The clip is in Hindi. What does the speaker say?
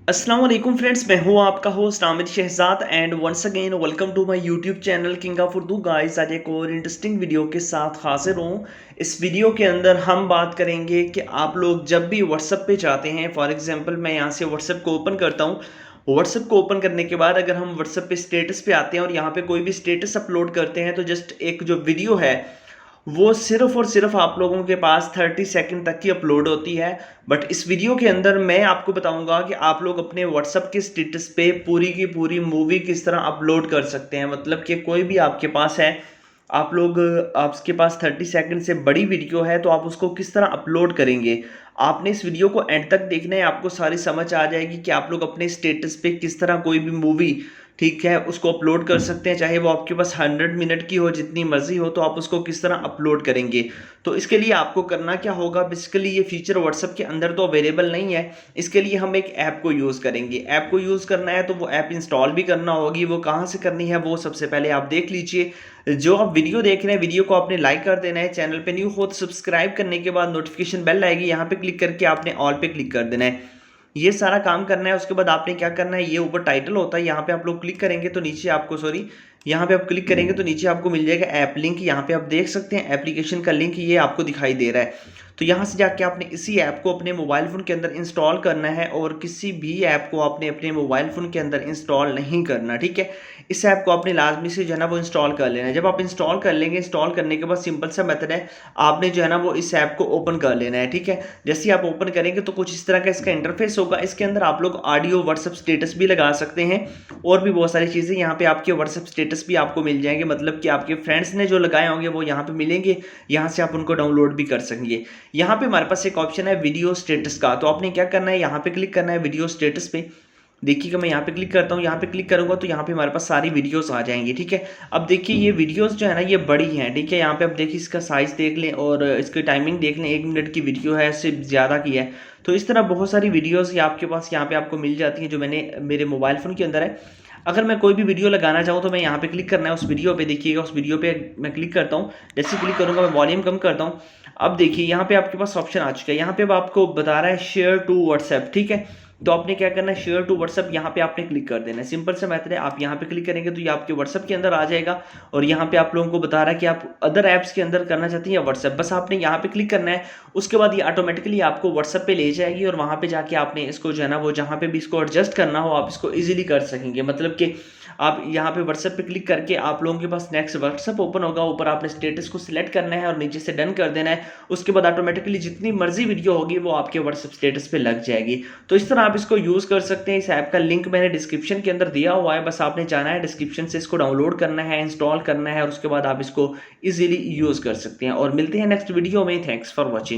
अस्सलाम वालेकुम फ्रेंड्स, मैं हूं आपका host Aamir Shahzad and once again welcome to my YouTube channel king of Urdu. Guys, आज एक और इंटरेस्टिंग वीडियो के साथ हाजिर हूं। इस वीडियो के अंदर हम बात करेंगे कि आप लोग जब भी व्हाट्सएप पे जाते हैं, फॉर एग्जांपल मैं यहां से व्हाट्सएप को ओपन करता हूं। व्हाट्सएप को ओपन करने के बाद अगर हम व्हाट्सएप पे स्टेटस पे आते हैं और यहाँ पे कोई भी स्टेटस अपलोड करते हैं, तो जस्ट एक जो वीडियो है वो सिर्फ और सिर्फ आप लोगों के पास 30 सेकंड तक की अपलोड होती है। बट इस वीडियो के अंदर मैं आपको बताऊंगा कि आप लोग अपने व्हाट्सएप के स्टेटस पे पूरी की पूरी मूवी किस तरह अपलोड कर सकते हैं। मतलब कि कोई भी आपके पास है, आप लोग आपके पास 30 सेकंड से बड़ी वीडियो है, तो आप उसको किस तरह अपलोड करेंगे। आपने इस वीडियो को एंड तक देखना है, आपको सारी समझ आ जाएगी कि आप लोग अपने स्टेटस पे किस तरह कोई भी मूवी, ठीक है, उसको अपलोड कर सकते हैं। चाहे वो आपके पास 100 मिनट की हो, जितनी मर्जी हो, तो आप उसको किस तरह अपलोड करेंगे। तो इसके लिए आपको करना क्या होगा, बेसिकली ये फीचर व्हाट्सएप के अंदर तो अवेलेबल नहीं है। इसके लिए हम एक ऐप को यूज़ करेंगे। ऐप को यूज़ करना है तो वो ऐप इंस्टॉल भी करना होगी। वो कहाँ से करनी है वो सबसे पहले आप देख लीजिए। जो आप वीडियो देख रहे हैं, वीडियो को आपने लाइक कर देना है। चैनल पे न्यू हो तो सब्सक्राइब करने के बाद नोटिफिकेशन बेल आएगी, यहाँ पे क्लिक करके आपने ऑल पे क्लिक कर देना है। ये सारा काम करना है। उसके बाद आपने क्या करना है, ये ऊपर टाइटल होता है, यहाँ पे आप लोग क्लिक करेंगे तो नीचे आपको यहाँ पे आप क्लिक करेंगे तो नीचे आपको मिल जाएगा ऐप लिंक। यहाँ पे आप देख सकते हैं एप्लीकेशन का लिंक ये आपको दिखाई दे रहा है। तो यहाँ से जाके आपने इसी ऐप को अपने मोबाइल फ़ोन के अंदर इंस्टॉल करना है, और किसी भी ऐप को आपने अपने मोबाइल फ़ोन के अंदर इंस्टॉल नहीं करना, ठीक है। इस ऐप को आपने लाजमी से जो है ना वो इंस्टॉल कर लेना है। जब आप इंस्टॉल कर लेंगे, इंस्टॉल करने के बाद सिंपल सा मेथड है, आपने जो है ना वो इस ऐप को ओपन कर लेना है, ठीक है। जैसे ही आप ओपन करेंगे तो कुछ इस तरह का इसका इंटरफेस होगा। इसके अंदर आप लोग ऑडियो व्हाट्सएप स्टेटस भी लगा सकते हैं, और भी बहुत सारी चीज़ें। यहाँ पे आपके व्हाट्सएप स्टेटस भी आपको मिल जाएंगे, मतलब कि आपके फ्रेंड्स ने जो लगाए होंगे वो यहाँ पे मिलेंगे। यहाँ से आप उनको डाउनलोड भी कर सकेंगे। यहाँ पे हमारे पास एक ऑप्शन है वीडियो स्टेटस का, तो आपने क्या करना है, यहाँ पे क्लिक करना है वीडियो स्टेटस पे। देखिएगा मैं यहाँ पे क्लिक करता हूँ, यहाँ पे क्लिक करूंगा तो यहाँ पे हमारे पास सारी वीडियोस आ जाएंगी, ठीक है। अब देखिए ये वीडियोस जो है ना ये बड़ी हैं, ठीक है। यहाँ पे आप देखिए इसका साइज देख लें और इसकी टाइमिंग देख लें। 1 मिनट की वीडियो है, इससे ज़्यादा की है। तो इस तरह बहुत सारी वीडियोस ये आपके पास यहाँ पे आपको मिल जाती हैं, जो मैंने मेरे मोबाइल फ़ोन के अंदर है। अगर मैं कोई भी वीडियो लगाना चाहूँ तो मैं यहाँ पे क्लिक करना है, उस वीडियो पे देखिएगा। उस वीडियो पे मैं क्लिक करता हूँ, जैसे क्लिक करूँगा मैं वॉल्यूम कम करता हूँ। अब देखिए यहाँ पे आपके पास ऑप्शन आ चुका है। यहाँ पे अब आपको बता रहा है शेयर टू व्हाट्सएप, ठीक है। तो आपने क्या करना है, शेयर टू व्हाट्सएप यहाँ पे आपने क्लिक कर देना है। सिंपल सा मेथड है, आप यहाँ पे क्लिक करेंगे तो ये आपके व्हाट्सएप के अंदर आ जाएगा। और यहाँ पे आप लोगों को बता रहा है कि आप अदर ऐप्स के अंदर करना चाहते हैं या व्हाट्सएप। बस आपने यहाँ पे क्लिक करना है, उसके बाद ये ऑटोमेटिकली आपको व्हाट्सएप पे ले जाएगी, और वहाँ पे जाके आपने इसको जो है ना वो जहाँ पे भी इसको एडजस्ट करना हो आप इसको ईजिली कर सकेंगे। मतलब कि आप यहाँ पे व्हाट्सएप पे क्लिक करके आप लोगों के पास नेक्स्ट व्हाट्सएप ओपन होगा। ऊपर आपने स्टेटस को सिलेक्ट करना है और नीचे से डन कर देना है। उसके बाद ऑटोमेटिकली जितनी मर्जी वीडियो होगी वो आपके व्हाट्सएप स्टेटस पे लग जाएगी। तो इस तरह आप इसको यूज़ कर सकते हैं। इस ऐप का लिंक मैंने डिस्क्रिप्शन के अंदर दिया हुआ है, बस आपने जाना है डिस्क्रिप्शन से इसको डाउनलोड करना है, इंस्टॉल करना है, और उसके बाद आप इसको ईजिली यूज़ कर सकते हैं। और मिलते हैं नेक्स्ट वीडियो में। Thanks for watching.